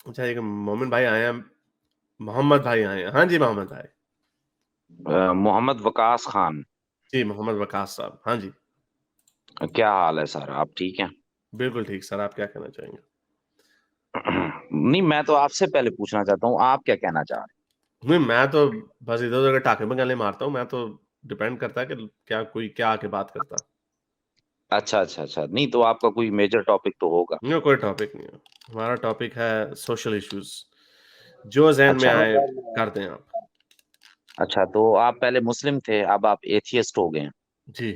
अच्छा, एक मोमिन भाई आए हैं, मोहम्मद भाई आए हैं। हाँ जी, मोहम्मद भाई। मोहम्मद वकास खान। जी, मोहम्मद वकास साहब। हाँ जी, क्या हाल है सर, आप ठीक हैं? बिल्कुल ठीक सर, आप क्या कहना चाहेंगे? नहीं, मैं तो आपसे पहले पूछना चाहता हूँ, आप क्या कहना चाह रहे नहीं, मैं तो बस इधर-उधर के टाँके में गाले मारता हूँ, मैं तो डिपेंड करता है कि क्या आके बात करता। हैं? अच्छा अच्छा अच्छा, नहीं तो आपका कोई मेजर टॉपिक तो होगा। नहीं, कोई टॉपिक नहीं है। हमारा टॉपिक है सोशल इश्यूज़। जो ज़हन में अच्छा आए कर दें आप। अच्छा, तो आप पहले मुस्लिम थे, अब आप एथियस्ट हो गए हैं। जी,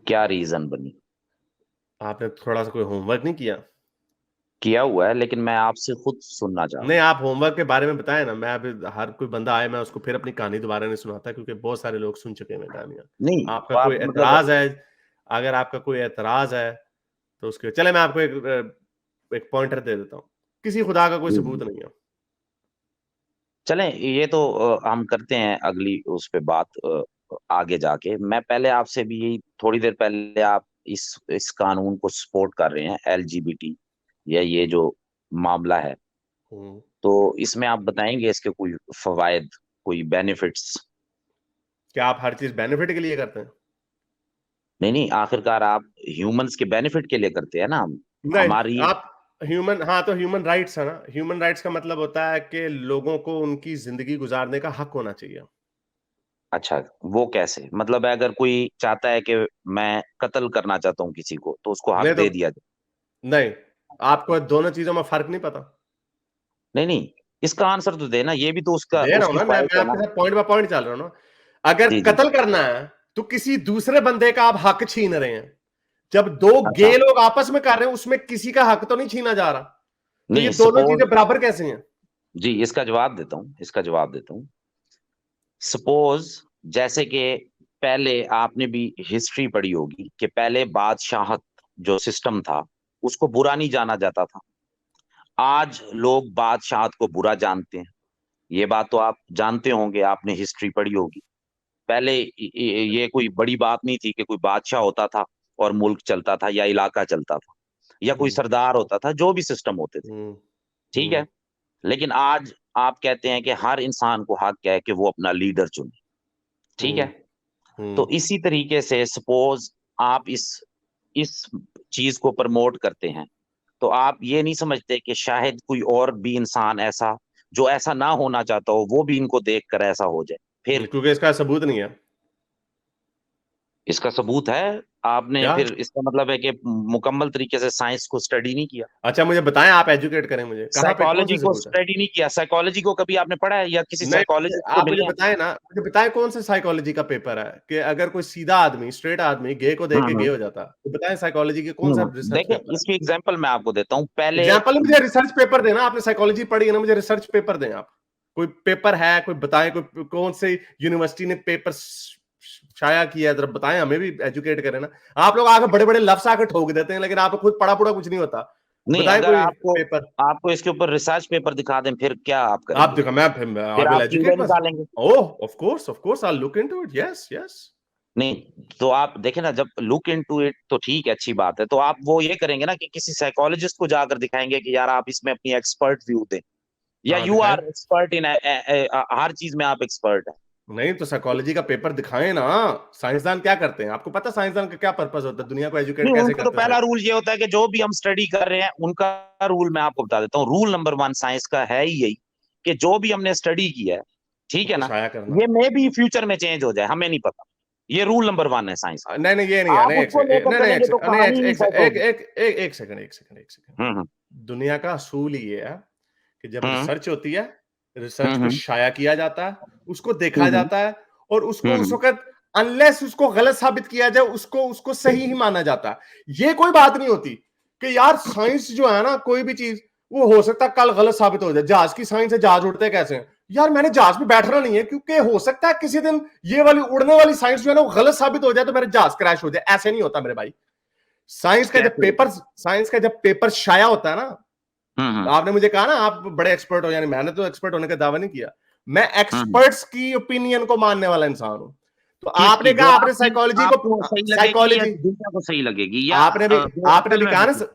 क्या रीजन बनी? आपने थोड़ा-सा कोई होमवर्क नहीं किया? किया हुआ है, लेकिन मैं आपसे खुद सुनना चाह रहा नहीं, हूँ। आप होमवर्क के बारे में बताएँ ना, मैं अभी हर कोई बंदा आए, मैं उसको फिर अपनी कहानी दोबारा नहीं सुनाता क्योंकि बहुत सारे लोग सुन चुके हैं कहानियाँ। नहीं आपका तो कोई आप मतलब, ऐतराज़ है, अगर आपका कोई ऐतराज़ है, तो उसके चलें मैं आपको एक पॉइंटर दे देता हूँ। किसी खुदा का कोई सबूत नहीं है। चलें ये तो हम करते हैं अगली उस पे बात, आगे जाके। मैं पहले आपसे भी यही, थोड़ी देर पहले आप इस कानून को सपोर्ट कर रहे हैं, एलजीबीटी या ये जो मामला है, हुँ। तो इसमें आप बताएंगे इसके कोई फवायद, कोई बेनिफिट्स? क्या आप हर चीज़ बेनिफिट के लिए करते हैं? नहीं नहीं, आखिरकार आप ह्यूमंस के बेनिफिट के लिए करते हैं ना। नहीं, हमारी, आप तो ह्यूमन राइट्स है ना, ह्यूमन राइट्स का मतलब होता है कि लोगों को उनकी ज़िंदगी गुज़ारने का हक होना चाहिए। अच्छा, वो कैसे? मतलब अगर कोई चाहता है कि मैं कत्ल करना चाहता हूँ किसी को, तो उसको हक नहीं तो दे दिया जाए? नहीं, आपको दोनों चीज़ों में फ़र्क नहीं पता? नहीं नहीं, इसका आंसर तो देना, ये भी तो उसका दे रहा हूँ उसकी ना, ख्वाहिश मैं है आपके ना। साथ पॉइंट बाय पॉइंट चल रहा हूँ ना। अगर जी जी। कत्ल करना है, तो किसी दूसरे बंदे का आप हक छीन रहे हैं। जब 2 अच्छा, गे लोग आपस में कर रहे हैं, उसमें किसी का हक तो नहीं छीना जा रहा। तो ये नहीं दोनों सपोज, चीज़ें बराबर कैसे हैं? जी इसका जवाब देता हूँ, इसका जवाब देता हूँ। सपोज, जैसे कि पहले आपने भी हिस्ट्री पढ़ी होगी कि पहले बादशाहत जो सिस्टम था, उसको बुरा नहीं जाना जाता था। आज लोग बादशाहत को बुरा जानते हैं। ये बात तो आप जानते होंगे, आपने हिस्ट्री पढ़ी होगी। पहले ये कोई बड़ी बात नहीं थी कि कोई बादशाह होता था और मुल्क चलता था या इलाका चलता था, या कोई हुँ, सरदार होता था, जो भी सिस्टम होते थे। हुँ, ठीक हुँ, है। लेकिन आज आप कहते हैं कि हर इंसान को हक है कि वो अपना लीडर चुने। ठीक है। हुँ, हुँ। तो इसी तरीके से सपोज आप इस चीज को प्रमोट करते हैं, तो आप ये नहीं समझते कि शायद कोई और भी इंसान ऐसा, जो ऐसा ना होना चाहता हो, वो भी इनको देखकर ऐसा हो जाए फिर? क्योंकि इसका सबूत नहीं है। इसका सबूत है। आपने क्या? फिर, इसका मतलब है कि मुकम्मल तरीके से साइंस को स्टडी नहीं किया, अच्छा मुझे बताएँ, आप एजुकेट करें मुझे। कहाँ पे कौन साइकोलॉजी से को सबूत है? स्टडी नहीं किया, साइकोलॉजी को कभी आपने पढ़ा है या किसी नहीं, साइकोलॉजिस्ट से आप मुझे मिले हैं? बताएँ ना, मुझे बताएँ कौन से साइकोलॉजी का पेपर है कि अगर कोई सीधा आदमी, स्ट्रेट आदमी गे को देख के गे हम्म हो जाता। तो बताएँ साइकोलॉजी के कौन सा रिसर्च देखें, पेपर है? इसकी एग्जांपल मैं आपको देता हूँ पहले। एग्जाम्पल मुझे रिसर्च पेपर देना, आपने साइकोलॉजी पढ़ी है ना, मुझे रिसर्च पेपर दें आप। कोई पेपर है, कोई बताएँ, कोई कौन से यूनिवर्सिटी ने पेपर शाया किया है, जरा बताएँ, हमें भी एजुकेट करें ना। आप लोग आके बड़े-बड़े लफ्ज़ आके ठोक देते हैं, लेकिन आपको खुद पढ़ा-पढ़ा कुछ नहीं होता। नहीं, बताएँ अगर कोई आपको पेपर। आपको इसके ऊपर रिसर्च पेपर दिखा दें, फिर क्या आप आप करेंगे? देखो, मैं आई फिर विल आप कीड़े एजुकेट मायसेल्फ। निकालेंगे? Oh! Of course I will look into it. Yes, yes. नहीं, तो आप देखें ना, जब लुक इनटू इट तो ठीक है, अच्छी बात है, तो आप वो ये करेंगे ना कि किसी साइकोलॉजिस्ट को जाकर दिखाएंगे कि यार आप इसमें अपनी एक्सपर्ट व्यू दें, या हाँ, यू दिखाएँ। आर एक्सपर्ट इन हर चीज में आप एक्सपर्ट हैं। नहीं तो साइकोलॉजी का पेपर दिखाएँ ना। साइंसदान क्या करते हैं? आपको पता है साइंसदान का क्या पर्पस होता है? दुनिया को नहीं, एजुकेट कैसे उनका तो करते हैं पहला साइंस। रूल ये होता है कि जो भी हम स्टडी कर रहे हैं, उनका रूल मैं आपको बता देता हूँ। रूल नंबर 1 साइंस का है ही यही कि जो भी हमने स्टडी किया है, ठीक है उसको ना, शाया करना। ये मे भी फ्यूचर में चेंज हो जाए, हमें नहीं पता। ये रूल नंबर 1 है साइंस का। नहीं, नहीं, ये नहीं है। आप नहीं, उसको लेकर नहीं, चलेंगे तो नहीं, कहानी ही नहीं सेट एक सेकंड, एक सेकंड। होगी। दुनिया का असूल ये है कि जब हम्म रिसर्च होती है, रिसर्च को हम्म शाया किया जाता है, उसको देखा हम्म जाता है और उसको उस हम्म वक़्त अनलेस उसको गलत साबित किया जाए, उसको उसको सही ही माना जाता है। ये कोई बात नहीं होती कि यार साइंस जो है ना, कोई भी चीज़, वो हो सकता है कल गलत साबित हो जाए। जहाज की साइंस है, जहाज उड़ते कैसे हैं? यार मैंने जहाज में बैठना नहीं है क्योंकि हो सकता है किसी दिन ये वाली उड़ने वाली साइंस जो है ना, वो गलत साबित हो जाए तो मेरा जहाज क्रैश हो जाए। ऐसे नहीं होता मेरे भाई। कैसे होता साइंस का जब पेपर शाया होता है ना, है? आपने मुझे कहा ना आप बड़े एक्सपर्ट हो, यानी मैंने तो एक्सपर्ट होने का दावा नहीं किया। मैं हम्म एक्सपर्ट्स की ओपिनियन को मानने वाला इंसान हूं। तो किसकी? आपने जो कहा आपने आपकी साइकोलॉजी को, आपको सही लगेगी या साइकोलॉजी दूसरों को सही लगेगी, या आपने भी जो आपने असल भी में कहा ना, होगी?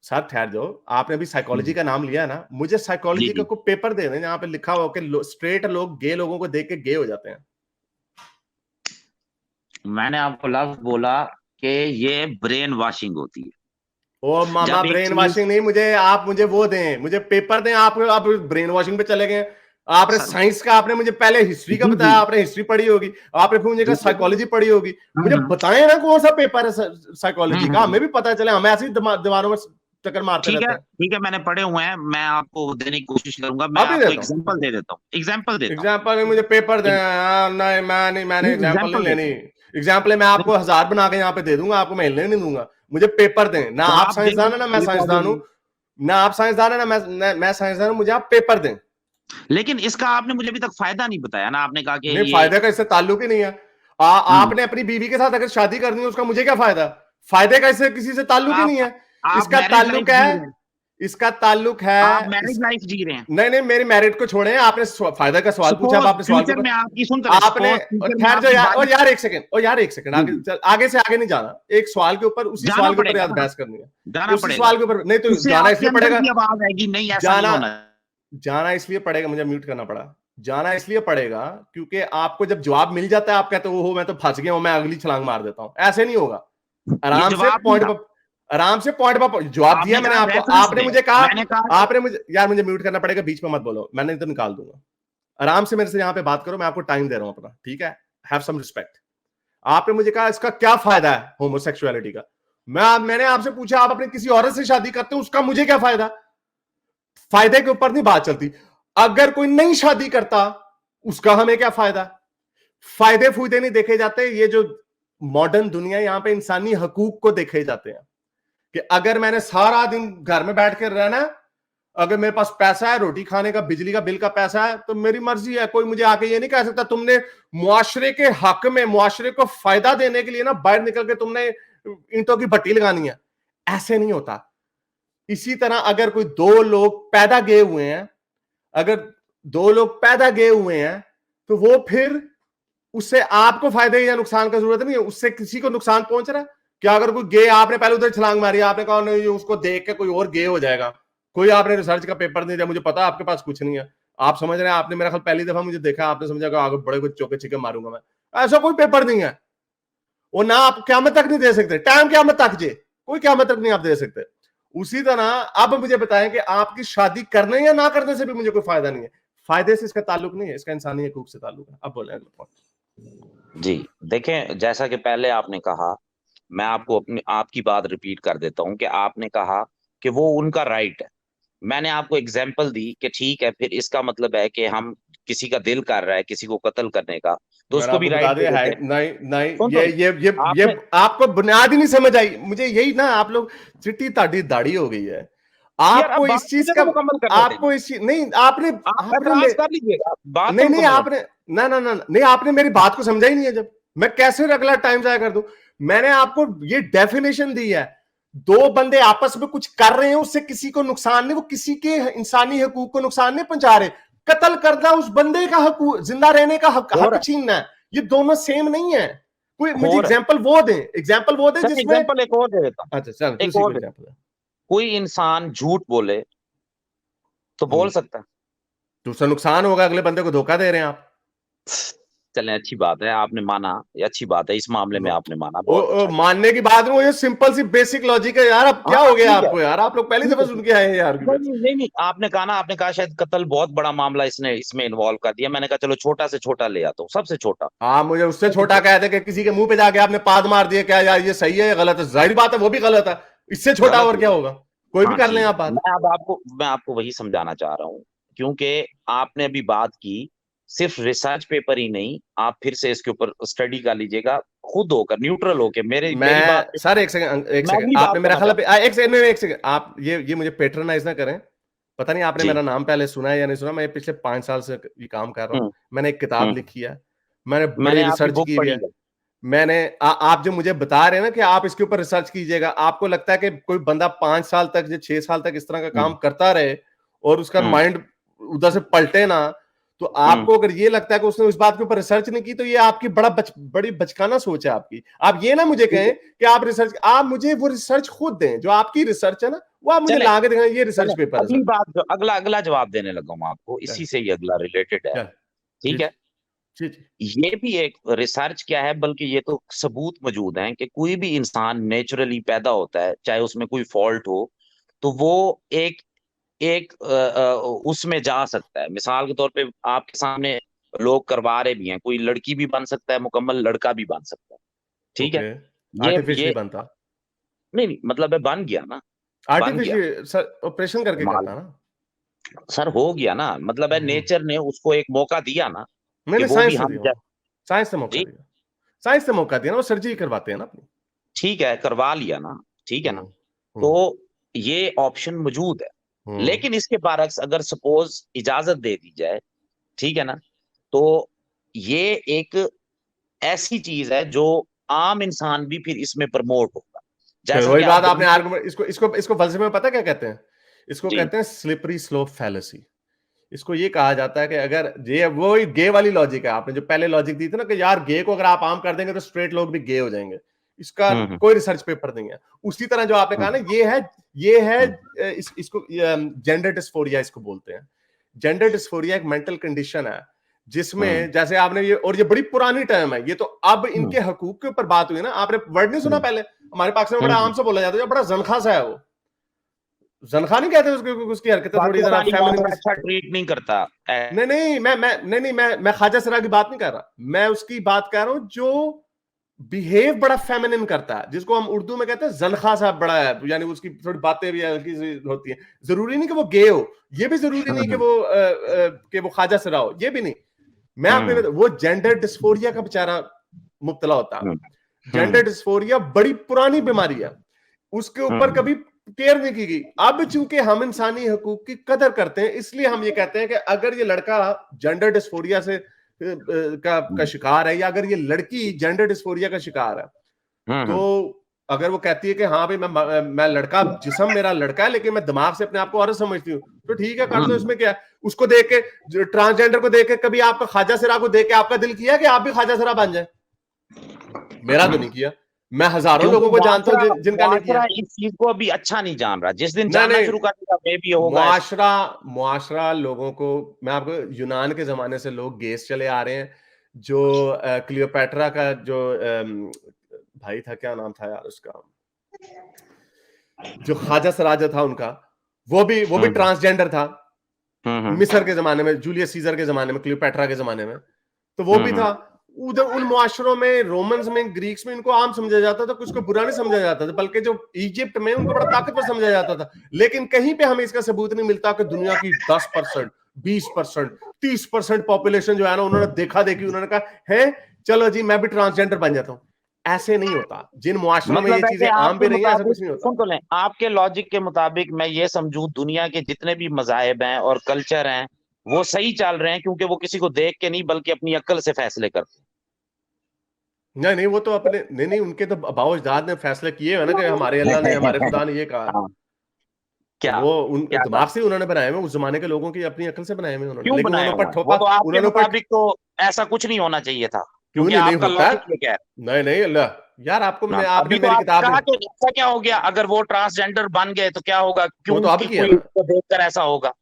सर ठहर जाओ, आपने अभी साइकोलॉजी का नाम लिया ना, मुझे जी साइकोलॉजी का जी। कोई पेपर दे दें जहां पे लिखा हो कि स्ट्रेट लोग गे लोगों को देख के गे हो जाते हैं। मैंने आपको लफ्ज बोला कि ये ब्रेन वॉशिंग होती है। ओ मामा, जब एक ब्रेन चीज वॉशिंग नहीं, मुझे आप मुझे वो दें, मुझे पेपर दें। आप ब्रेन वॉशिंग पे चले गए। आपने सर, साइंस का, आपने मुझे पहले हिस्ट्री का जी जी बताया, आपने हिस्ट्री पढ़ी होगी, आपने फिर मुझे कहा जी साइकोलॉजी पढ़ी होगी। मुझे हम्म बताएं ना कौन सा पेपर है साइकोलॉजी का, हम्म। हमें भी पता चले, हम ऐसे ही दीवारों में चक्कर मारते रहते हैं। ठीक है, मैंने पढ़े हुए हैं, मैं आपको देने की कोशिश करूंगा। मैं अभी आपको देता हूँ एग्जांपल दे देता हूँ, एग्जांपल देता हूँ। एग्जाम्पल, मुझे पेपर दें। नहीं, मैंने एग्जाम्पल नहीं एग्जांपल लेनी। देता हूँ। एग्जाम्पल मैं आपको 1000 बना के यहाँ पे दे दूंगा, आपको महीने नहीं दूंगा। मुझे पेपर दें ना, तो आप आप दे साइंसदान है ना मैं साइंसदान हूँ, ना आप साइंसदान है ना मैं साइंसदान हूँ, मुझे आप पेपर दें। लेकिन इसका आपने मुझे अभी तक फायदा नहीं बताया ना। आपने कहा कि नहीं, ये फायदे का इससे ताल्लुक ही नहीं है। हम्म आपने अपनी बीवी के साथ अगर शादी करनी है, उसका मुझे क्या फायदा? फायदे का इससे किसी से ताल्लुक ही आप नहीं है। आप इसका मैरिज लाइफ ताल्लुक जी है, रहे हैं। इसका ताल्लुक है आप मैरिज लाइफ जी रहे हैं। नहीं नहीं, मेरी मैरिट को छोड़े, आपने फायदा का सवाल पूछा, अब सपोज आपने सवाल के फ्यूचर ऊपर में आपकी सुन रहे, आपने सपोज फ्यूचर में ठहर जाओ आपकी यार, वाइफ। और यार एक सेकंड, और यार एक सेकंड, जी आगे जी। आगे से आगे नहीं जाना। एक सवाल के ऊपर, उसी जाना सवाल के ऊपर पड़ेगा यार ना, बहस करनी है। जाना उसी पड़ेगा। सवाल के ऊपर नहीं तो उससे जाना आपके इसलिए अंदर पड़ेगा, की आवाज आएगी, नहीं ऐसा नहीं जाना होना। जाना इसलिए पड़ेगा, मुझे म्यूट करना पड़ा। जाना इसलिए पड़ेगा क्योंकि आपको जब जवाब मिल जाता है, आप कहते हो मैं तो फंस गया हूं, मैं अगली छलांग मार देता हूं। ऐसे नहीं होगा। ये आराम से जवाब नहीं पॉइंट था। पर, आराम से पॉइंट पर जवाब दिया आपने मैंने कहा आपको। रेफरेंस आपने दे, मुझे कहा, मैंने कहा आपने मुझे यार, मुझे म्यूट करना पड़ेगा, बीच में मत बोलो, मैंने तो निकाल दूंगा। आराम से मेरे से यहाँ पे बात करो, मैं आपको टाइम दे रहा हूं अपना, ठीक है? Have some respect. आपने मुझे कहा इसका क्या फायदा है होमोसेक्सुअलिटी का। मैंने आपसे पूछा आप अपने किसी औरत से शादी करते हो, उसका मुझे क्या फायदा? फायदे के ऊपर नहीं बात चलती। अगर कोई नई शादी करता, उसका हमें क्या फायदा? फायदे फूयदे नहीं देखे जाते। ये जो मॉडर्न दुनिया है, यहां पे इंसानी हकूक को देखे जाते हैं कि अगर मैंने सारा दिन घर में बैठ कर रहना, अगर मेरे पास पैसा है, रोटी खाने का, बिजली का बिल का पैसा है, तो मेरी मर्जी है। कोई मुझे आके ये नहीं कह सकता तुमने मुआशरे के हक में, मुआशरे को फायदा देने के लिए ना बाहर निकल के तुमने ईंटों की भट्टी लगानी है। ऐसे नहीं होता। इसी तरह अगर कोई दो लोग पैदा गए हुए हैं, अगर दो लोग पैदा गए हुए हैं, तो वो फिर उससे आपको फायदे या नुकसान का जरूरत नहीं है, उससे किसी को नुकसान पहुंच रहा है क्या? अगर कोई गे, आपने पहले उधर छलांग मारी, आपने कहा नहीं उसको देख के कोई और गे हो जाएगा, कोई आपने रिसर्च का पेपर नहीं दिया, मुझे पता आपके पास कुछ नहीं है, आप समझ रहे हैं, आपने मेरा ख्याल पहली दफा मुझे देखा, आपने समझा कि आगे बड़े कुछ चौके छिके मारूंगा मैं। ऐसा कोई पेपर नहीं है। वो ना आप क़यामत तक नहीं दे सकते, टाइम क़यामत तक जे, कोई क़यामत तक नहीं आप दे सकते। उसी तरह अब मुझे बताएं कि आपकी शादी करने या ना करने से भी मुझे कोई फायदा नहीं है। फायदे से इसका ताल्लुक नहीं है, इसका इंसानी हकूक से ताल्लुक है। अब बोले अगला पॉइंट। जी, देखें, जैसा कि पहले आपने कहा, मैं आपको अपनी आपकी बात रिपीट कर देता हूं कि आपने कहा कि वो उनका राइट है। मैंने आपको एग्जाम्पल दी कि ठीक है, फिर इसका मतलब है कि हम किसी का दिल कर रहा है किसी को कत्ल करने का, तो मैंने उसको भी आपको बता राइट दे दिया है। देते हैं। नहीं नहीं, सुन तो ये आपने आपको बुनियाद ही नहीं समझ आई मुझे, यही ना, आप लोग चिट्टी ताड़ी दाढ़ी हो गई है यार, अब आपको बात इस चीज मुझे का। तो मुकम्मल करने दें। आपको इस चीज नहीं, आपने आप आपने एतराज कर लीजिएगा, बात तो नहीं नहीं, मुकम्मल हो। आपने ना ना ना नहीं, आपने मेरी बात को समझा ही नहीं है। जब मैं कैसे अगला टाइम जाया कर दूं? मैंने आपको ये डेफिनेशन दी है, दो बंदे आपस में कुछ कर रहे हैं, उससे किसी को नुकसान नहीं, वो किसी के इंसानी हकूक को नुकसान नहीं पहुंचा रहे। कत्ल करना उस बंदे का हकूक, जिंदा रहने का हक छीनना है, ये दोनों सेम नहीं है। कोई मुझे एग्जांपल वो दें, एग्जांपल वो दें सर जिसमें। एग्जाम्पल एक और दे देता हूँ, अच्छा चल, एक दूसरी और कोई दे। एग्जांपल है। कोई इंसान झूठ बोले तो बोल सकता है। तो उससे नुकसान होगा, अगले बंदे को धोखा दे रहे हैं आप। चलें, अच्छी बात है, आपने माना, ये अच्छी बात है, इस मामले में आपने माना, ओ, बहुत ओ, अच्छा किया। मानने की बात नहीं, ये सिंपल सी बेसिक लॉजिक है यार। अब क्या हाँ हो गया ठीक है, आपको यार? आप लोग पहली ठीक दफा है, सुन के आए हैं यार। नहीं नहीं नहीं नहीं, आपने कहा ना, आपने कहा शायद कत्ल बहुत बड़ा मामला इसने इसमें इन्वॉल्व कर दिया। मैंने कहा चलो छोटा से छोटा ले आता हूँ, सबसे छोटा। हाँ, मुझे उससे सबसे छोटा छोटा। कहते कि किसी के मुंह पे जाके आपने पाद मार दिया, क्या यार ये सही है या गलत है? जाहिर बात है वो भी गलत है, इससे छोटा गलत और हो क्या गया। होगा? कोई भी हाँ कर लें ठीक आप है, बात। मैं आपको वही समझाना चाह रहा हूँ, क्योंकि आपने अभी बात की, सिर्फ रिसर्च पेपर ही नहीं, आप फिर से इसके ऊपर स्टडी कर लीजिएगा, खुद होकर न्यूट्रल होकर। मेरी बात मैं सर, एक सेकंड एक मैं सेकंड, अगली बात आपने मेरा करना ख्याल चाहता एक सेकंड, एक सेकंड, आप ये मुझे पेट्रोनाइज ना करें। पता नहीं हूँ। आपने जी। मेरा नाम पहले सुना है या नहीं सुना, मैं पिछले 5 साल से ये काम कर रहा हूँ। हम्म मैंने एक किताब हम्म। लिखी है, मैंने बड़ी मैंने आपकी रिसर्च बुक की हुई पढ़ी है। है। मैंने आप जो मुझे बता रहे हैं ना कि आप इसके ऊपर रिसर्च कीजिएगा, आपको लगता है कि कोई बंदा 5 साल तक या 6 साल तक इस तरह का काम हम्म करता रहे और उसका हम्म माइंड उधर से पलटे ना? तो हम्म। आपको अगर ये लगता है कि उसने इस बात के ऊपर रिसर्च नहीं की, तो ये आपकी बड़ी बचकाना सोच है आपकी। आप ये ना मुझे ठीक कहें है। कि आप रिसर्च, आप मुझे वो रिसर्च खुद दें जो आपकी रिसर्च है ना, वो आप मुझे चले ला के दिखाएं, ये रिसर्च चले पेपर है अगली सर। बात जो अगला अगला जवाब देने लगा हूं आपको, चल इसी से ही अगला रिलेटेड है। चल जी ठीक जी है, जी जी। ये भी एक रिसर्च क्या है, बल्कि ये तो सबूत मौजूद हैं कि कोई भी इंसान नेचुरली पैदा होता है, चाहे उसमें कोई फॉल्ट हो, तो वो एक एक उसमें जा सकता है। मिसाल के तौर पे आपके सामने लोग करवा रहे भी हैं, कोई लड़की भी बन सकता है, मुकम्मल लड़का भी बन सकता है। ठीक है, ओके, ये आर्टिफिशियली बनता, नहीं नहीं, मतलब है बन गया ना, बन गया, आर्टिफिशियल सर ऑपरेशन करके कमाल, करता ना। सर हो गया ना, मतलब है हम्म। नेचर ने उसको एक मौका दिया ना कि मैंने वो भी साइंस से हम दिया, साइंस से मौका जी दिया, साइंस से मौका दिया ना, वो सर्जरी करवाते हैं ना अपनी। ठीक है, करवा लिया ना, ठीक है ना। हम्म तो हम्म ये ऑप्शन मौजूद है, हम्म। लेकिन इसके बरक्स अगर सपोज इजाजत दे दी जाए, ठीक है ना, तो ये एक ऐसी चीज है जो आम इंसान भी फिर इसमें प्रमोट होगा, फिर जैसा वही कि आप बात आपने गरीब। आर्गुमेंट, इसको इसको इसको फलसफे में पता क्या कहते हैं? इसको जी कहते हैं स्लिपरी स्लोप फैलेसी। इसको ये कहा जाता है कि अगर ये वो गे वाली लॉजिक है, आपने जो पहले लॉजिक दी थी ना कि यार गे को अगर आप आम कर देंगे तो स्ट्रेट लोग भी गे हो जाएंगे, इसका हम्म कोई रिसर्च पेपर नहीं है। उसी तरह जो आपने कहा ना, ये है हम्म इसको जेंडर डिस्फोरिया इसको बोलते हैं। जेंडर डिस्फोरिया एक मेंटल कंडीशन है हम्म जिसमें, जैसे आपने ये, और ये बड़ी पुरानी टर्म है, ये तो अब हम्म इनके हकूक के ऊपर बात हुई ना, आपने वर्ड नहीं सुना हम्म पहले? हमारे पाकिस्तान में बड़ा हम्म। आम से बोला जाता है, बड़ा जनखा सा है वो, जनखा नहीं कहते उसकी उसकी हरकतें थोड़ी जरा पाकिस्तानी फेमिनिन। मामला अच्छा ट्रीट नहीं करता नहीं नहीं, मैं ख्वाजा सरा की बात नहीं कर रहा, मैं उसकी बात कर रहा हूं जो बिहेव बड़ा फेमिनिन करता है, जिसको हम उर्दू में कहते हैं जनखा साहब बड़ा है, यानी उसकी थोड़ी बातें भी हल्की सी होती हैं। जरूरी नहीं कि वो गे हो, ये भी जरूरी नहीं हम्म कि वो ख्वाजा सरा हो, ये भी नहीं। मैं आपको हम्म वो जेंडर डिस्फोरिया का बेचारा मुब्तला होता हम्म है। जेंडर डिस्फोरिया बड़ी पुरानी बीमारी है, उसके ऊपर हम्म कभी केयर नहीं की गई। अब चूंकि हम इंसानी हकूक की कदर करते हैं, इसलिए हम ये कहते हैं कि अगर ये लड़का जेंडर डिस्फोरिया से का शिकार है, या अगर ये लड़की जेंडर डिस्फोरिया का शिकार है, तो हम्म अगर वो कहती है कि हाँ भाई मैं लड़का, जिस्म मेरा लड़का है लेकिन मैं दिमाग से अपने आप को औरत समझती हूँ, तो ठीक है, कर दो, हम्म। इसमें क्या है? उसको देख के, ट्रांसजेंडर को देख के, कभी आपका ख्वाजा सिरा को देख के आपका दिल किया कि आप भी ख्वाजा सिरा बन जाए? मेरा तो नहीं किया। मैं हजारों क्योंकि लोगों को जानता हूं जिनका नहीं किया। मुआशरा इस चीज को अभी अच्छा नहीं जान रहा, जिस दिन नहीं जानना नहीं, शुरू कर देगा मे भी होगा ऐसा। मुआशरा मुआशरा लोगों को, मैं आपको, यूनान के जमाने से लोग गेस चले आ रहे हैं, जो क्लियोपैट्रा का जो भाई था, क्या नाम था यार उसका, जो ख्वाजा सराजा था उनका, वो भी हम्म ट्रांसजेंडर था। हम्म मिस्र के जमाने में, जूलियस सीजर के जमाने में, क्लियोपैट्रा के जमाने में, तो वो भी हम्म था। उधर उन मुआशरों में, रोमन्स में, ग्रीक्स में, इनको आम समझा जाता था, कुछ को बुरा नहीं समझा जाता था, बल्कि जो इजिप्ट में उनको बड़ा ताकतवर समझा जाता था। लेकिन कहीं पे हमें इसका सबूत नहीं मिलता कि दुनिया की 10%, 20%, 30% पॉपुलेशन जो है ना, उन्होंने देखा देखी, उन्होंने कहा है चलो जी मैं भी ट्रांसजेंडर बन जाता हूं। ऐसे नहीं होता। जिन मुआशरों में ये मतलब है कि चीजें आम आपके भी नहीं है, ऐसा मुताबिक, कुछ नहीं होता। सुन तो लें, आपके लॉजिक के मुताबिक मैं ये समझूं दुनिया के जितने भी मजाहब हैं और कल्चर हैं वो सही चल रहे हैं, क्योंकि वो किसी को देख के नहीं बल्कि अपनी अक्ल से फैसले करते नहीं नहीं, वो तो अपने, नहीं नहीं, उनके तो आबाओ अजदाद ने फैसले किए हुए ना कि हमारे अल्लाह ने, हमारे हैं। खुदा ने ये कहा। हाँ, तो क्या वो उन क्या था, दिमाग से उन्होंने बनाए हुए, उस जमाने के लोगों की अपनी अकल से बनाए हुए उन्होंने, क्यों लेकिन बनाए उन्होंने हुए ऊपर हैं? वो थोपा, तो आपके उन्होंने ऊपर। मुताबिक तो ऐसा कुछ नहीं होना चाहिए था, क्यों क्योंकि नहीं आपका होता है? लॉजिक ये क्या है। नहीं नहीं, अल्लाह यार, आपको हाँ, मैं, आपने अभी तो मेरी आपने किताब कहा नहीं, कि ऐसा क्या हो गया अगर वो ट्रांसजेंडर बन गए तो क्या होगा, वो क्यों तो अब कि किया कोई ना। उसको देखकर ऐसा होगा।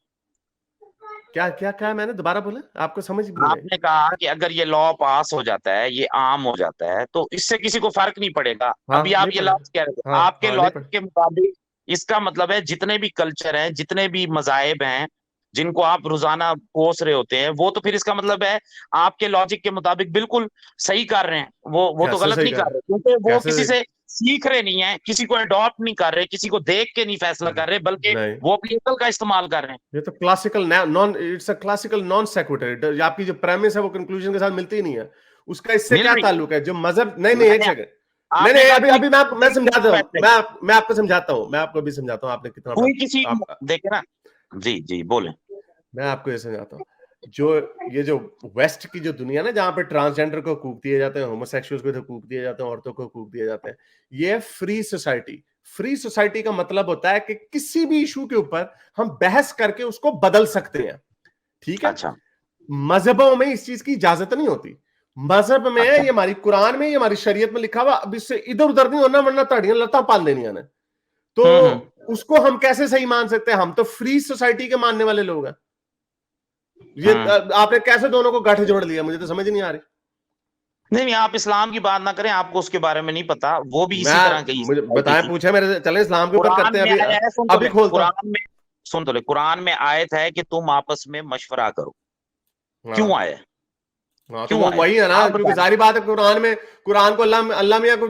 क्या क्या क्या मैंने दोबारा बोला, आपको समझ भी नहीं आई? आपने कहा कि अगर ये लॉ पास हो जाता है, ये आम हो जाता है, तो इससे किसी को फर्क नहीं पड़ेगा। हाँ अभी आप नहीं ये पढ़े। लॉजिक कह रहे थे, हाँ आपके हाँ नहीं लॉजिक पढ़े। के मुताबिक इसका मतलब है जितने भी कल्चर हैं, जितने भी मजाहब हैं जिनको आप रोजाना कोस रहे होते हैं, वो तो फिर इसका मतलब है आपके लॉजिक के मुताबिक बिल्कुल सही कर रहे हैं, वो तो कैसे गलत सही नहीं कर कर रहे? रहे, क्योंकि वो कैसे किसी सही? से सीख रहे नहीं है, किसी को अडॉप्ट नहीं कर रहे, किसी को देख के नहीं फैसला कर रहे, बल्कि नहीं, वो अपनी अकल का इस्तेमाल कर रहे हैं। ये तो classical non, it's a classical non sequitur. आपकी जो प्रेमिस है वो कंक्लूजन के साथ मिलती ही नहीं है। उसका इससे मिल क्या रही है। ताल्लुक है? जो मजहब, नहीं नहीं, एक मैंने सेकंड, नहीं आपने नहीं, कहा अभी कोई अभी किसी को मैं देख के समझाता नहीं हूँ, फैसले मैं आपको समझाता हूँ, मैं आपको भी समझाता हूँ, आपने कितना बड़ा, कोई किसी आप, देखे ना। जी जी बोले। मैं आपको ये समझाता हूँ। जो ये जो वेस्ट की जो दुनिया ना, जहाँ पे ट्रांसजेंडर को हकूक दिए जाते हैं, होमोसेक्सुअल्स को हकूक दिए जाते हैं, औरतों को हकूक दिए जाते हैं, ये है फ्री सोसाइटी। फ्री सोसाइटी का मतलब होता है कि किसी भी इशू के ऊपर हम बहस करके उसको बदल सकते हैं। ठीक है? अच्छा मजहबों में इस चीज की इजाजत नहीं होती। मजहब में, अच्छा। ये हमारी कुरान में, ये हमारी शरीयत में लिखा हुआ, अब इससे इधर उधर नहीं होना, वरना ताड़ियां लता पाल देनी है। तो उसको हम कैसे सही मान सकते हैं? हम तो फ्री सोसाइटी के मानने वाले लोग हैं। ये आपने कैसे दोनों को गठ जोड़ लिया, मुझे तो समझ नहीं आ रही। नहीं, आप इस्लाम की बात ना करें, आपको उसके बारे में नहीं पता। वो भी इसी तरह की मुझे बताएं, पूछे मेरे से, चले इस्लाम के ऊपर करते हैं। कुरान में आया है, सुन तो अभी ले, खोलता हूं। कुरान में सुन तो ले, कुरान में आयत है कि तुम आपस में मशवरा करो। क्यों हाँ आया? हाँ, तो क्यों वो आया? वही है ना, आप क्योंकि बताएं। सारी बात है कुरान में। कुरान को अल्लाह अल्लाह मियां को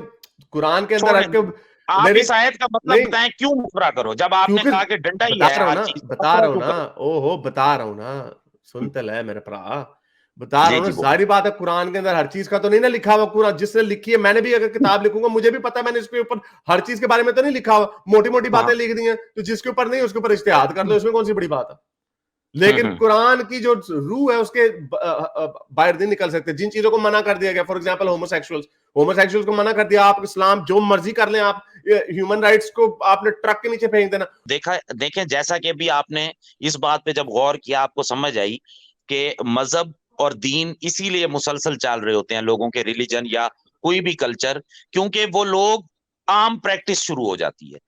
कुरान के अंदर छोड़ने रख के। आप नहीं इस आयत का मतलब नहीं, बताएं, क्यों मशवरा करो? जब आपने क्योंकि कहा कि डंडा ही बता है रहा हूं हर ना, चीज, तो बता मशवरा रहा हूं क्यों ना, करो? ओहो बता रहा हूं ना, सुनते ले मेरे भरा। बता रहा जी हूं ना, जी, बोलो। सारी बात है कुरान के अंदर। हर चीज का तो नहीं ना लिखा हुआ। कुरान जिसने लिखी है, मैंने भी अगर किताब लिखूंगा, मुझे भी पता है मैंने इसके ऊपर हर चीज के बारे में तो नहीं लिखा हुआ। मोटी मोटी हाँ। बातें लिख दी हैं, तो जिसके ऊपर नहीं उसके ऊपर इज्तिहाद कर लो, इसमें कौन सी बड़ी बात है। लेकिन हम्म। कुरान की जो रूह है उसके बाहर नहीं निकल सकते। जिन चीजों को मना कर दिया गया, फॉर एग्जांपल होमोसेक्सुअल्स को मना कर दिया। आप इस्लाम जो मर्जी कर लें, आप ह्यूमन राइट्स को आपने ट्रक के नीचे फेंक देना। देखा देखें, जैसा कि अभी आपने इस बात पे जब गौर किया, आपको समझ आई कि मजहब और दीन इसीलिए मुसलसल चल रहे होते हैं, लोगों के रिलीजन या कोई भी कल्चर, क्योंकि वो लोग आम प्रैक्टिस शुरू हो जाती है।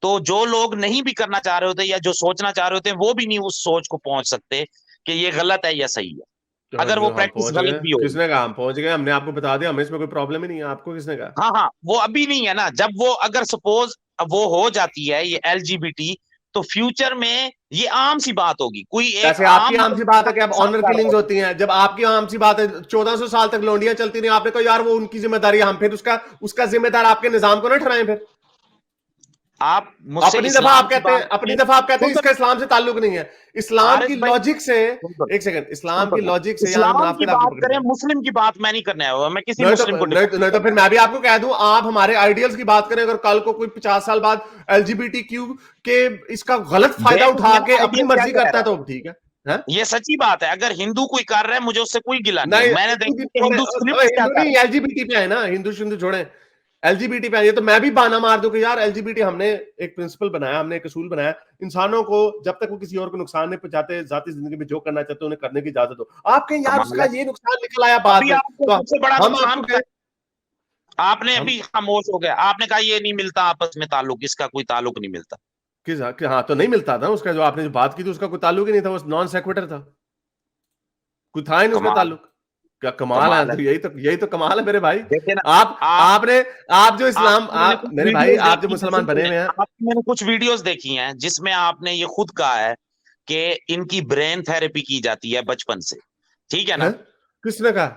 तो जो लोग नहीं भी करना चाह रहे होते या जो सोचना चाह रहे होते हैं, वो भी नहीं उस सोच को पहुंच सकते कि ये गलत है या सही है, अगर वो हम प्रैक्टिस पहुंच गलत गए, भी होगी। किसने कहा हम पहुंच गए? हमने आपको बता दिया, हमें इसमें कोई प्रॉब्लम ही नहीं है। आपको किसने कहा? हाँ हाँ, वो अभी नहीं है ना। जब वो अगर सपोज वो हो जाती है ये एलजीबीटी, तो फ्यूचर में ये आम सी बात होगी। कोई एक जैसे आपकी आम आम सी बात है कि अब इंसान ऑनर कर रहा किलिंग्स होगा। होती हैं। जब आपकी आम सी बात है, 1400 साल तक लोंडियां चलती रही, आपने कहा यार वो उनकी जिम्मेदारी है, हम फिर उसका उसका जिम्मेदार आपके निजाम को ना ठहराएं फिर। आप मुझसे अपनी दफा इस्लाम आप की कहते हैं, बात अपनी करें, दफा आप कहते सुन हैं तो इसका इस्लाम से ताल्लुक नहीं है। इस्लाम हारिस की भाई, लॉजिक से, सुन तो एक सेकंड, सुन इस्लाम तो की लॉजिक से यहाँ इस्लाम की मुनाफिक आपको बात पकड़ करें, लिया। मुस्लिम की बात मैं नहीं करने आया हुआ। मैं किसी नहीं तो मुस्लिम को नहीं, डिफेंड नहीं कर तो फिर रहा मैं भी आपको कह दूं, आप हमारे आइडियल्स की बात करें, अगर कल को कोई 50 साल बाद एलजीबीटी क्यू के इसका गलत हूं। फायदा देखो, उठा मेरा के अपनी आइडियल क्या मर्जी कह करता है रहा तो है, ठीक है? ये सच्ची बात है। अगर हिंदू कोई कर रहा है, मुझे उससे कोई गिला नहीं है। नहीं, मैंने हिंदू देखा की कि छोड़े, हिंदू स्क्रिप्ट क्या हिंदू कर नहीं, एलजीबीटी पे है ना, हिंदू हिंदू छोड़े, एलजीबीटी पे है। ये तो मैं भी बहाना मार दूं कि यार एलजीबीटी, हमने एक प्रिंसिपल बनाया, हमने एक असूल बनाया, इंसानों को जब तक वो किसी और को नुकसान नहीं पहुंचाते, जाती जिंदगी में जो करना चाहते हैं उन्हें करने की इजाजत दो। आप कहें यार कमाल उसका है। ये नुकसान निकल आया बाद अभी में, आपको तो सबसे बड़ा हम नुकसान आपको पता कहें, है? आपने हम अभी खामोश हो गया, आपने कहा ये नहीं मिलता आपस में ताल्लुक, इसका कोई ताल्लुक नहीं मिलता। हाँ तो नहीं मिलता था उसका, जो आपने जो बात की थी उसका कोई ताल्लुक ही नहीं था, वो नॉन सेक्वेटर था, कोई था ही नहीं उसका कमाल, ताल्लुक। क्या कमाल है, कमाल है। तो यही तो कमाल है मेरे भाई। देखिए ना, आप आप आपने आप जो इस्लाम, मैंने आप कुछ मेरे भाई, वीडियोस आप जो देखी हैं, मुसलमान सुन तो बने ले, हुए हैं। आपकी मैंने कुछ वीडियोस देखी हैं जिसमें आपने ये खुद कहा है कि इनकी ब्रेन थेरेपी की जाती है बचपन से, ठीक है हैं? ना? किसने कहा?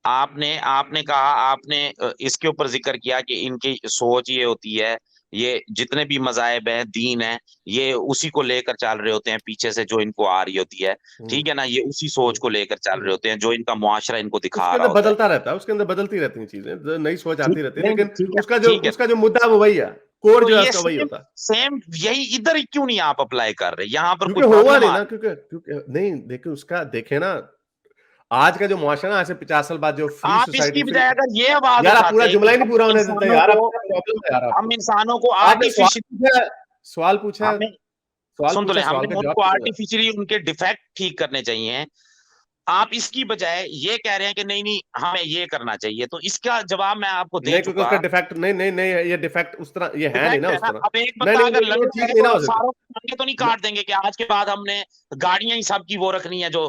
आपने आपने कहा, आपने इसके ऊपर जिक्र किया कि इनकी सोच ये होती है, ये जितने भी मजाहब हैं, दीन है, ये उसी को लेकर चल रहे होते हैं पीछे से, जो इनको आ रही होती है, हम्म, ठीक है ना? ये उसी सोच हम्म, को लेकर चल रहे हम्म। होते हैं जो इनका मुआशरा इनको दिखा उसके रहा अंदर होता है। बदलता रहता है, उसके अंदर बदलती रहती हैं चीजें, नई सोच ठीक, आती रहती है, नहीं लेकिन ठीक है, उसका जो ठीक है। उसका जो मुद्दा है वो वही है। कोड तो जो है ये उसका वही सेम होता है। सेम यही इधर ही क्यों नहीं आप अप्लाई कर रहे? यहाँ पर क्योंकि कोई होगा प्रॉब्लम नहीं आ ना, रही? क्योंकि क्योंकि नहीं, देखिए उसका देखे ना, आज का जो मुआशरा ना, आज से 50 साल बाद जो फ्री आप सोसाइटी, इसकी फ्री, बजाय अगर ये आवाज यार आप पूरा उठाते कि जुमला ही नहीं पूरा होने देते यार, आप क्या प्रॉब्लम है यार हम आपको? इंसानों को आपने आर्टिफिशियल, सवाल पूछा है, हमें सवाल सुन तो ले, पूछा, सवाल हमें का जवाब उनको तो दो। आर्टिफिशियली उनके डिफेक्ट ठीक करने चाहिए। आप इसकी बजाय ये कह रहे हैं कि नहीं नहीं हमें ये करना चाहिए, तो इसका जवाब मैं आपको दे नहीं, क्योंकि चुका। उसका डिफेक्ट नहीं नहीं नहीं है, ये डिफेक्ट उस तरह ये है नहीं डिफेक्ट ना है उस ना। तरह। अब एक नहीं बंदा नहीं अगर नहीं, वो लंगड़ा ठीक है नहीं ना तो हो सकता। सारों के लंगे तो नहीं काट देंगे कि आज के बाद हमने गाड़ियां ही सबकी वो रखनी है जो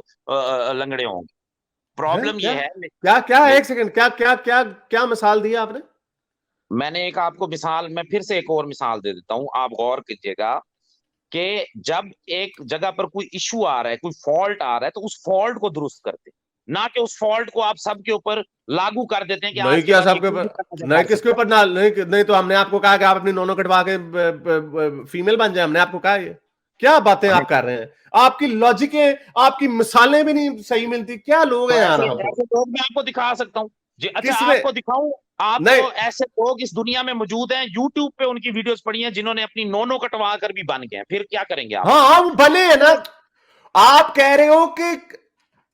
लंगड़े होंगे। है प्रॉब्लम क्या? ये है, क्या क्या, मेरी एक सेकंड, क्या क्या क्या क्या मिसाल दी आपने? मैंने एक आपको मिसाल, मैं फिर से एक और मिसाल दे देता हूं, आप गौर कीजिएगा कि जब एक जगह पर कोई इशू आ रहा है, कोई फॉल्ट आ रहा है, तो उस फॉल्ट को दुरुस्त करते हैं, ना कि उस फॉल्ट को आप सबके ऊपर लागू कर देते हैं कि नहीं आज के किया बाद ये सबके कोई भी ऊपर, करना जो नहीं कर किसके सकता है। ऊपर, ना नहीं नहीं, तो हमने आपको कहा कि आप अपनी नोनों कटवा के फीमेल बन जाए, हमने आपको कहा ये? क्या बातें हमें आप कर रहे हैं? आपकी लॉजिकें, आपकी मिसालें भी नहीं सही मिलती, क्या लोग तो हैं यार ऐसे हम तो? ऐसे लोग मैं आपको दिखा सकता हूँ जी। अच्छा, किसने? आपको दिखाऊं? नहीं, आपको ऐसे लोग इस दुनिया में मौजूद हैं, यूट्यूब पे उनकी वीडियोस पड़ी हैं, जिन्होंने अपनी नोनो कटवा कर भी बन गए हैं। फिर क्या करेंगे आप हाँ बताएं? हाँ, वो बने हैं ना। आप कह रहे हो कि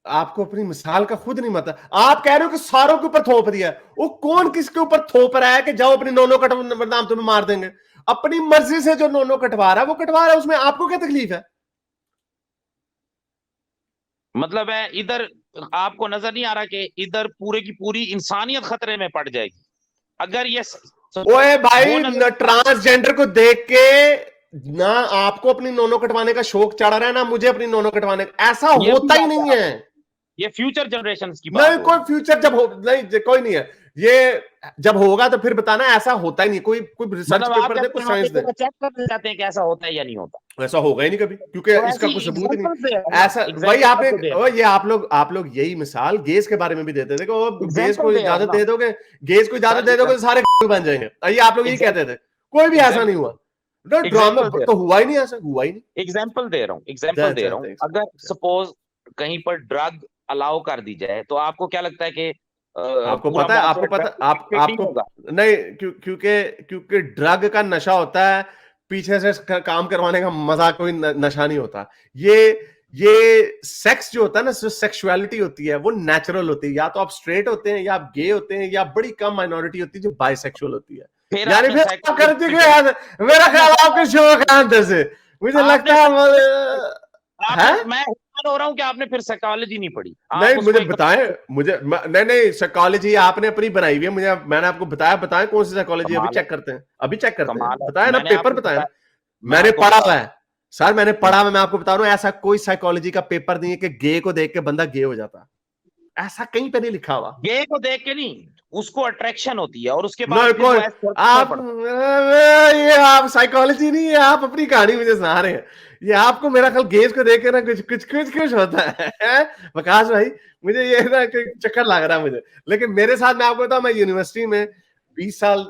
आपको अपनी मिसाल का खुद नहीं पता, आप कह रहे हो कि सारों के ऊपर थोप दिया है। वो कौन किसके ऊपर थोप रहा है कि जाओ अपनी नोनो कट, नाम तुम्हें मार देंगे? अपनी मर्जी से जो नोनो कटवा रहा है वो कटवा रहा है, उसमें आपको क्या तकलीफ है? मतलब है इधर आपको नजर नहीं आ रहा कि इधर पूरे की पूरी इंसानियत खतरे में पड़ जाएगी अगर ये ओए भाई, वो नजर ट्रांसजेंडर को देख के ना आपको अपनी नोनो कटवाने का शौक चढ़ रहा है, ना मुझे अपनी नोनो कटवाने का, ऐसा ये भी होता ही बात नहीं है, है। ये फ्यूचर जनरेशन की नहीं बात हो कोई रही फ्यूचर जब हो, नहीं कोई नहीं है ये, जब होगा तो फिर बताना, ऐसा होता ही नहीं। कोई कोई रिसर्च मतलब आप पेपर दे, कहते कुछ हैं आप साइंस एक दे, बार चेक करना चाहते हैं कि ऐसा होता है या नहीं होता। ऐसा होगा ही नहीं कभी, क्योंकि तो इसका ऐसी कोई सबूत ही नहीं। एग्जांपल दे रहा हूं ना, ऐसा वही एग्जांपल आपने, तो दे रहा ओ, हूं, ये आप लोग यही मिसाल गेस के बारे में भी देते थे कि वो गेस एग्जांपल को दे रहा हूं इजाजत ना दे दोगे, गेस को इजाजत सर, दे दोगे तो सारे बन जाएंगे, ये आप लोग यही कहते थे। कोई भी ऐसा नहीं हुआ, ड्रामा एग्जांपल दे तो हुआ ही नहीं, ऐसा हुआ ही नहीं। एग्जाम्पल दे रहा हूँ, एग्जाम्पल दे रहा हूँ। Thanks. अगर सपोज कहीं पर ड्रग अलाउ कर दी जाए तो आपको क्या लगता है कि आपको पूरा पता है, मुआशरा आपको पता, ड्रग आप पे नहीं आपको होगा? नहीं, क्योंकि ड्रग का नशा होता है, पीछे से काम करवाने का मजा कोई नशा नहीं होता। ये ये सेक्स जो होता है ना, जो सेक्सुअलिटी होती है वो नेचुरल होती है। या तो आप स्ट्रेट होते हैं, या आप गे होते हैं, या बड़ी कम माइनॉरिटी होती है जो बाइसेक्सुअल होती है। फिर यानी आपने फिर आप कर साइकोलॉजी दिए, मेरा ख्याल आपके शौक है अंदर से, मुझे आपने लगता है आपने है। मैं हैरान हो रहा हूँ कि आपने फिर साइकोलॉजी नहीं पढ़ी, नहीं आप मुझे उसको एक बताएं, नहीं नहीं, साइकोलॉजी आपने अपनी बनाई हुई है, मैंने आपको बताया, बताएं कौन सी साइकोलॉजी, अभी कमाल है, चेक करते हैं, अभी चेक करते हैं, कमाल है। बताया ना, मैंने पेपर आपको बताया ना। बताया, मैं मैंने आपको पढ़ा बता हुआ रहा है सर, मैंने हूँ। पढ़ा हुआ है, मैं आपको बता रहा हूं, ऐसा कोई साइकोलॉजी का पेपर नहीं है कि गे को देख के बंदा गे हो जाता, ऐसा कहीं पे नहीं लिखा हुआ। गे को देख के नहीं, उसको अट्रैक्शन होती है और उसके बाद नहीं फिर कोई, वो ऐसे में आप पड़ता ये आप साइकोलॉजी नहीं है, आप अपनी कहानी मुझे सुना रहे हैं। ये आपको मेरा ख्याल गेज को देख के ना कुछ कुछ कुछ कुछ होता है विकास भाई, मुझे ये ना चक्कर लग रहा है मुझे। लेकिन मेरे साथ, मैं आपको बताऊं, मैं यूनिवर्सिटी में 20 साल,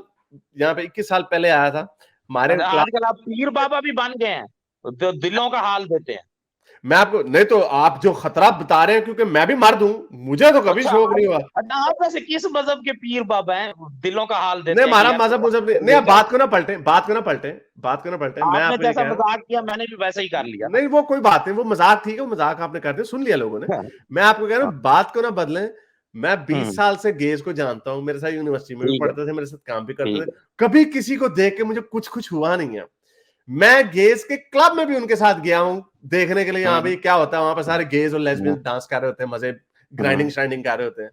यहाँ पे 21 साल पहले आया था, हमारे है। क्लास। आजकल आप पीर बाबा भी बन गए हैं, तो दिलों का हाल देते हैं। मैं आपको नहीं, तो आप जो खतरा बता रहे हैं, क्योंकि मैं भी मर्द हूं, मुझे तो कभी अच्छा शौक नहीं हुआ। अच्छा, आप वैसे किस मजहब के पीर बाबा हैं दिलों का हाल नहीं देते हैं कि हमारा यार मजहब मुजहब नहीं, नहीं, आप बात को ना पलटे, बात को ना पलटे, मैं आपने आपको ये जैसा कह रहा हूं। मजाक किया मैंने भी वैसा ही कर लिया ना। नहीं वो कोई बात नहीं, वो मजाक ठीक है, वो मजाक आपने कर दिया, सुन लिया लोगों ने। मैं आपको कह रहा हूँ, बात को ना बदलें। मैं 20 हम्म, साल से गेज को जानता हूँ, मेरे साथ यूनिवर्सिटी में भी ठीक है, पढ़ते थे, मेरे साथ काम भी करते ठीक थे। है। कभी किसी को देख के मुझे कुछ कुछ हुआ नहीं है। मैं गेज के क्लब में भी उनके साथ गया हूँ देखने के लिए, यहाँ हम्म, भी क्या होता है, वहां पर सारे गेज और हम्म, लेस्बियन डांस कर रहे होते हैं, मजे हम्म, ग्राइंडिंग श्राइंडिंग कर रहे होते हैं।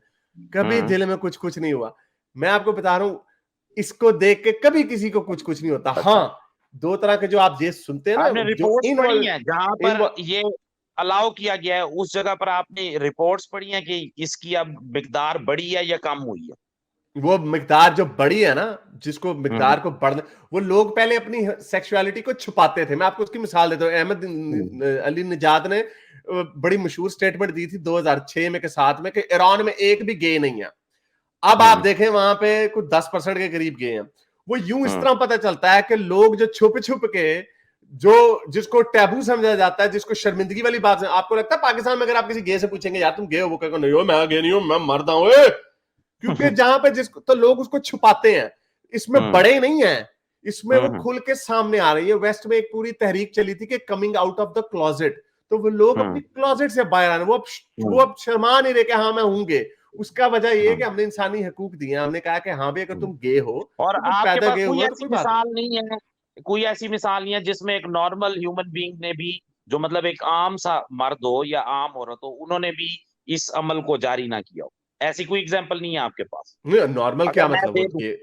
कभी हम्म। दिल में कुछ कुछ नहीं हुआ। मैं आपको बता रहा हूँ, इसको देख के कभी किसी को कुछ कुछ नहीं होता। अच्छा, हाँ, दो तरह के जो आप ये सुनते हैं ना, आपने जो रिपोर्ट्स पढ़ी हैं जहां पर इनवॉल्व, ये अलाउ किया गया है, उस जगह पर आपने रिपोर्ट्स पढ़ी हैं कि इसकी अब मिकदार बढ़ी है या कम हुई है? वो मिकदार जो बड़ी है ना, जिसको हम्म, मिकदार को बढ़ने, वो लोग पहले अपनी सेक्सुअलिटी को छुपाते थे। मैं आपको उसकी मिसाल देता हूँ। अहमद हम्म, अली निजाद ने बड़ी मशहूर स्टेटमेंट दी थी 2006 में के साथ में, कि ईरान में एक भी गे नहीं है। अब आप हम्म, देखें वहां पे कुछ 10% के करीब गे हैं। वो यूं इस हम्म, तरह पता चलता है कि लोग जो छुप छुप के, जो जिसको टैबू समझा जाता है, जिसको शर्मिंदगी वाली बात है, आपको लगता है पाकिस्तान में अगर आप किसी गे से पूछेंगे यार तुम गे हो, वो कहेगा नहीं हो, मैं गे नहीं हूं, मैं मरदा हूं। क्योंकि जहां पे जिसको, तो लोग उसको छुपाते हैं। इसमें हम्म, बड़े नहीं है, इसमें वो हम्म, खुल के सामने आ रही है। वेस्ट में एक पूरी तहरीक चली थी कि coming out of the closet, तो वो लोग अपनी हम्म, क्लोजेट से बाहर आ रहे हैं। वो हम्म, अब शर्मा नहीं रहे कि हाँ मैं हूंगे। उसका वजह ये है कि हम्म, हमने इंसानी हकूक दिए हैं। हमने कहा कि हाँ भी अगर हम्म। तुम गे हो, और तो तुम आपके पैदा पास गे कोई हुए हो, तो ऐसी कोई बात नहीं। मिसाल नहीं है, कोई ऐसी मिसाल नहीं है जिसमें एक नॉर्मल ह्यूमन बीइंग ने भी, जो मतलब एक आम सा मर्द हो या आम औरत हो, उन्होंने भी इस अमल को जारी ना किया हो? ऐसी कोई एग्जांपल नहीं है आपके पास? नॉर्मल क्या अगर मैं मतलब, वो दे दूं, गे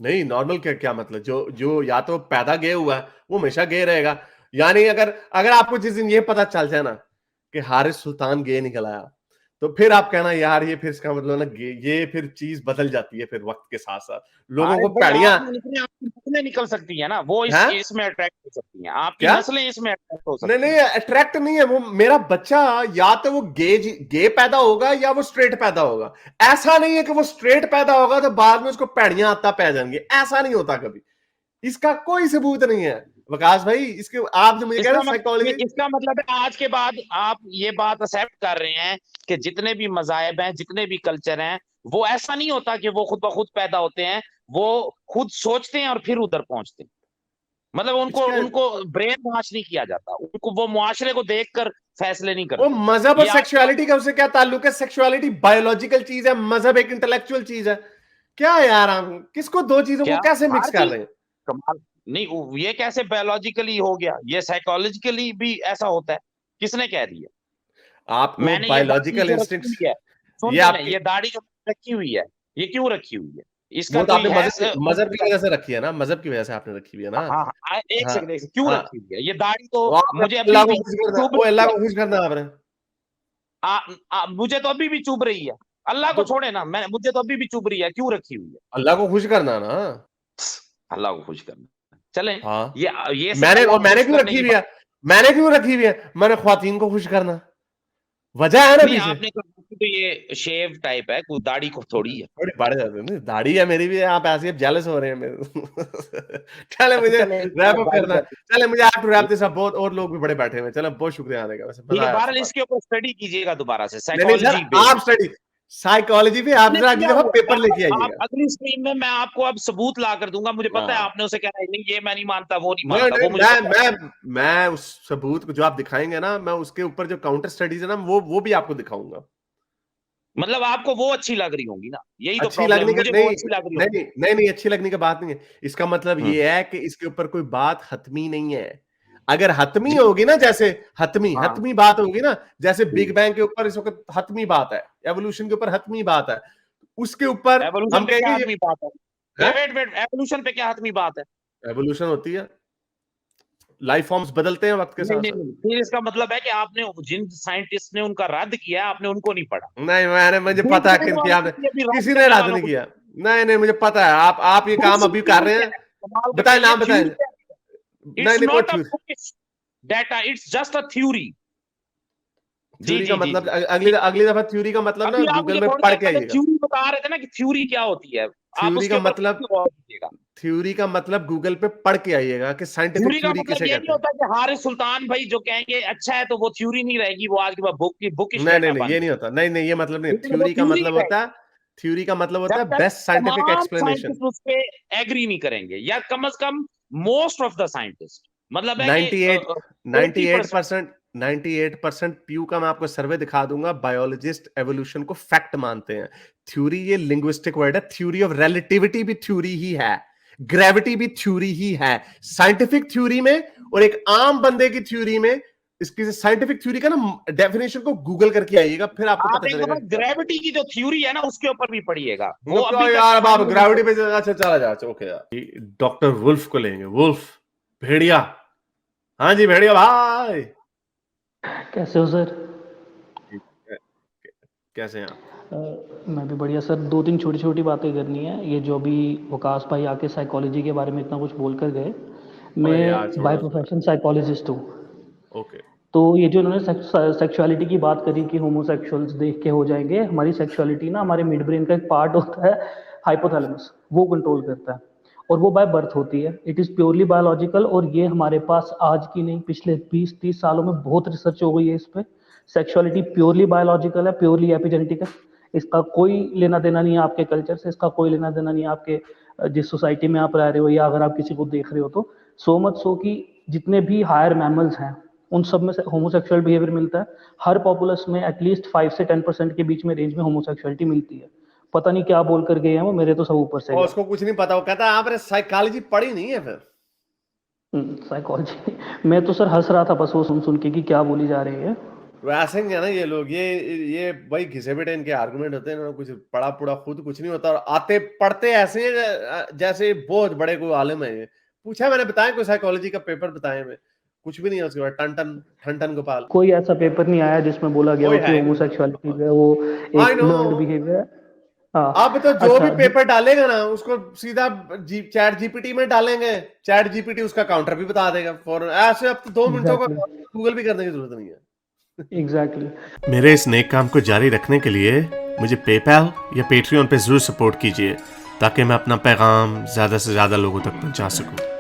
नहीं, नॉर्मल क्या क्या मतलब, जो जो या तो पैदा गे हुआ है वो हमेशा गे रहेगा। यानी अगर अगर आपको जिस दिन ये पता चल जाए ना कि हारिस सुल्तान गे निकल आया, तो फिर आप कहना यार ये, फिर इसका मतलब ना ये फिर चीज बदल जाती है, फिर वक्त के साथ साथ लोगों अरे को भाई पैड़ियां आप निकले, आपकी नस्लें निकल सकती है ना, वो इस हैं। इसमें अट्रैक्ट हो सकती हैं, आपकी क्या? नस्लें इसमें अट्रैक्ट हो नहीं सकती नहीं, हैं। अट्रैक्ट नहीं है वो मेरा बच्चा, या तो वो गे पैदा होगा या वो स्ट्रेट पैदा होगा। ऐसा नहीं है कि वो स्ट्रेट पैदा होगा तो बाद में उसको पैड़ियां आता पै जाएंगे, ऐसा नहीं होता कभी। इसका कोई सबूत नहीं है विकास भाई, इसके आप जो मुझे कह रहे हैं साइकोलॉजी। इसका मतलब है आज के बाद आप ये बात एक्सेप्ट कर रहे हैं कि जितने भी मजाहब हैं, जितने भी कल्चर हैं, वो ऐसा नहीं होता कि वो खुद ब खुद पैदा होते हैं, वो खुद सोचते हैं और फिर उधर पहुंचते हैं। मतलब उनको इसका उनको ब्रेन वॉश नहीं किया जाता, उनको वो मुआशरे को देखकर फैसले नहीं वो करते। मजहब और ये आप सेक्सुअलिटी का उससे क्या ताल्लुक है? सेक्सुअलिटी बायोलॉजिकल चीज है, मजहब एक इंटेलेक्चुअल चीज है। क्या यार, हम किसको, दो चीजों को क्या कैसे मिक्स हर कर चीज रहे हैं? कमाल नहीं, ये कैसे बायोलॉजिकली हो गया, ये साइकोलॉजिकली भी ऐसा होता है? किसने कह दिया? आपको मैंने ये दाढ़ी बायोलॉजिकल जो रखी इंस्टिंक्ट्स, हुई है, सुन ये तो, आपके, ये दाढ़ी जो रखी हुई है, ये क्यों रखी हुई है? इसका वो तो कोई आपने है मजहब की वजह से रखी है ना, मजहब की वजह से आपने रखी हुई है ना। हाँ हाँ, एक हाँ सेकंड क्यों हाँ, रखी हुई है ये दाढ़ी? तो वो आपने मुझे अभी अल्लाह को भी खुश करना, चुभ वो रही अल्लाह है। को खुश करना आपने। मुझे तो अभी भी चुभ रही है। अल्लाह को तो छोड़े ना, मैं मुझे तो अभी भी चुभ रही है, क्यों रखी हुई है? अल्लाह को खुश करना ना। अल्लाह को खुश करना, चलें। हाँ, ये सब अल्लाह को मैंने खुश क्यों करने रखी की हुई बात। है, मैंने क्यों रखी हुई है, मैंने ख्वातीन को खुश करना, वजह है ना नहीं, पीछे। आपने कहा कि तो ये शेव टाइप है, कोई दाढ़ी को थोड़ी है। थोड़ी बढ़ जाती है, दाढ़ी है मेरी भी, आप ऐसे अब जेलस हो रहे हैं मेरे। चले अच्छा मुझे चलें, रैप अप दाढ़ी करना है। कर चले मुझे आप रैप दिस अप, बहुत और लोग भी बड़े बैठे हुए हैं। चलो बहुत शुक्रिया आने का, वैसे ठीक मजा है। आया आपसे बहरहाल बात। इसके ऊपर स्टडी कीजिएगा दोबारा से, नहीं नहीं सर, साइकोलॉजी आप बेस्ड। स्टडी साइकोलॉजी पे आप आपने जरा अगली किया दफा हुआ है। पेपर लेके आप आइएगा। अगली स्क्रीन में मैं आपको अब सबूत ला कर दूंगा। मुझे पता है हाँ, आपने उसे कहना है, नहीं ये मैं नहीं मानता, वो नहीं नहीं मानता, वो नहीं, मुझे पता है। मैं उस सबूत को जो आप दिखाएंगे ना, मैं उसके ऊपर जो काउंटर स्टडीज है ना, वो भी आपको दिखाऊंगा। मतलब आपको वो अच्छी लग रही होंगी ना, यही तो अच्छी प्रॉब्लम लगने है, का मुझे वो नहीं, अच्छी लग रही नहीं होगी। नहीं नहीं नहीं, अच्छी लगने की बात नहीं है। इसका मतलब हम्म, ये है कि इसके ऊपर कोई बात हतमी नहीं है। अगर हतमी जी होगी ना, जैसे हतमी हाँ। हतमी बात होगी ना, जैसे बिग हम्म। बैंग के ऊपर इस वक्त हतमी बात है, एवोल्यूशन के ऊपर हतमी बात है, उसके ऊपर एवोल्यूशन हम पे क्या कहेंगे ये हतमी बात है? है, वेट वेट, एवोल्यूशन पे क्या हतमी बात है? एवोल्यूशन होती है, लाइफ फॉर्म्स बदलते हैं वक्त के नहीं साथ नहीं साथ। नहीं, फिर इसका मतलब है कि आपने जिन साइंटिस्ट ने उनका रद्द किया, आपने उनको नहीं पढ़ा। नहीं, मुझे बिग पता है बैंग किन किया वालों आपने, को अभी रद्द किसी ने करने रद्द वालों नहीं को। किया। नहीं नहीं, मुझे पता है, आप ये काम बुक्स अभी कर थ्योरी रहे है, हैं। कमाल का क्या, बताएं, ये नाम बताएं। थ्योरी है। नहीं इट्स नहीं, कोई not a bookish data, it's just a theory. जी थ्योरी का जी जी मतलब जी। अगली अगली दफा थ्योरी का मतलब ना अभी आप गूगल मुझे में थोड़ी पढ़ देर के पहले आइएगा। थ्योरी बता रहे थे ना कि थ्योरी क्या होती है। आप थ्योरी उसके का ऊपर खुद मतलब से गौर कीजिएगा। थ्योरी का मतलब गूगल पे पढ़ के आइएगा कि साइंटिफिक थ्योरी का थ्योरी मतलब किसे ये नहीं कहते हैं। होता कि हारिस सुल्तान भाई जो कहेंगे अच्छा है तो वो थ्योरी नहीं रहेगी, वो आज के बाद बुकिश नहीं नहीं डाटा नहीं, बन ये गई। नहीं होता, नहीं नहीं, ये मतलब नहीं। लेकिन वो थ्योरी का थ्योरी मतलब नहीं होता रहेगी है, थ्योरी का मतलब जब होता है तक बेस्ट साइंटिफिक तमाम एक्सप्लेनेशन। साइंटिस्ट उस पे एग्री नहीं करेंगे, या कम से कम मोस्ट ऑफ द साइंटिस्ट। मतलब है कि 98 80%। 98% 98% पीयू का मैं आपको सर्वे दिखा दूंगा, बायोलॉजिस्ट एवोल्यूशन को फैक्ट मानते हैं। थ्योरी ये लिंग्विस्टिक वर्ड है, थ्योरी ऑफ रिलेटिविटी भी थ्योरी ही है, ग्रेविटी भी थ्योरी ही है। साइंटिफिक थ्योरी में और एक आम बंदे की थ्योरी में, इसकी साइंटिफिक थ्योरी का ना डेफिनेशन को गूगल करके आइएगा, फिर आपको आप पता एक चलेगा दफा कि क्या होता ग्रेविटी की जो थ्योरी है ना उसके ऊपर भी पढ़िएगा, है। वो तो क्या अभी तक यार, अब आप फाइनल नहीं ग्रेविटी हुआ। पे अच्छा चला जा, ओके यार। डॉक्टर वुल्फ को लेंगे, वुल्फ, भेड़िया। हाँ जी भेड़िया भाई। कैसे हो सर? कैसे हैं आप? मैं भी बढ़िया सर। दो तीन छोटी छोटी बातें करनी है। ये जो अभी वकास भाई आके साइकोलॉजी के बारे में इतना कुछ बोल कर गए, ओए यार मैं बाय छोड़ो उसको। प्रोफेशन साइकोलॉजिस्ट हूँ। ओके। तो ये जो इन्होंने सेक्सुअलिटी की बात करी कि होमोसेक्सुअल्स देख के हो जाएंगे, हमारी सेक्सुअलिटी ना हमारे मिड ब्रेन का एक पार्ट होता है, हाइपोथैलेमस, वो कंट्रोल करता है और वो बाय बर्थ होती है। इट इज़ प्योरली बायोलॉजिकल और ये हमारे पास आज की नहीं, पिछले 20-30 सालों में बहुत रिसर्च हो गई है इस पर। सेक्सुअलिटी प्योरली बायोलॉजिकल है, प्योरली एपिजेनेटिक है। इसका कोई लेना देना नहीं है आपके कल्चर से, इसका कोई लेना देना नहीं है आपके जिस सोसाइटी में आप रह रहे हो या अगर आप किसी को देख रहे हो तो। सो मच सो कि जितने भी हायर मैमल्स हैं उन सब में से होमोसेक्सुअल बिहेवियर मिलता है। हर पॉपुलस में एटलीस्ट 5 से 10% के बीच में रेंज में होमोसेक्सुअलिटी मिलती है। पता नहीं क्या बोल कर गए हैं वो, मेरे तो सब ऊपर से और गया। उसको कुछ नहीं पता, वो कहता है आपने साइकोलॉजी पढ़ी नहीं है फिर। साइकोलॉजी मैं तो सर हंस रहा था बस वो सुन सुन के कि क्या बोली जा रही है। वैसे ही है ना ये लोग, ये भाई घिसे पिटे इनके आर्गुमेंट होते हैं ना, कुछ पढ़ा पुढ़ा खुद कुछ नहीं होता, और आते पढ़ते ऐसे हैं जैसे बहुत बड़े कोई आलिम है। ये पूछा मैंने, बताएं कोई साइकोलॉजी का पेपर बताएं, में कुछ भी नहीं है उसके बाद। टन टन ठन ठन गोपाल। कोई ऐसा पेपर नहीं आया जिसमें बोला गया हो कोई कि है ही होमोसेक्सुअलिटी नहीं। जो है वो आई एक नो। लर्नड बिहेवियर है। हाँ। अब तो जो भी अच्छा पेपर डालेगा ना उसको सीधा चैट जीपीटी में डालेंगे, चैट जीपीटी उसका काउंटर भी बता देगा फौरन। ऐसे अब तो 2 मिनटों का एग्जैक्टली गूगल भी करने की जरूरत नहीं है। एग्जैक्टली। मेरे इस नेक काम को जारी रखने के लिए मुझे पेपैल या पेट्रियन पे जरूर सपोर्ट कीजिए, ताकि मैं अपना पैगाम ज्यादा से ज्यादा लोगों तक पहुंचा सकूं।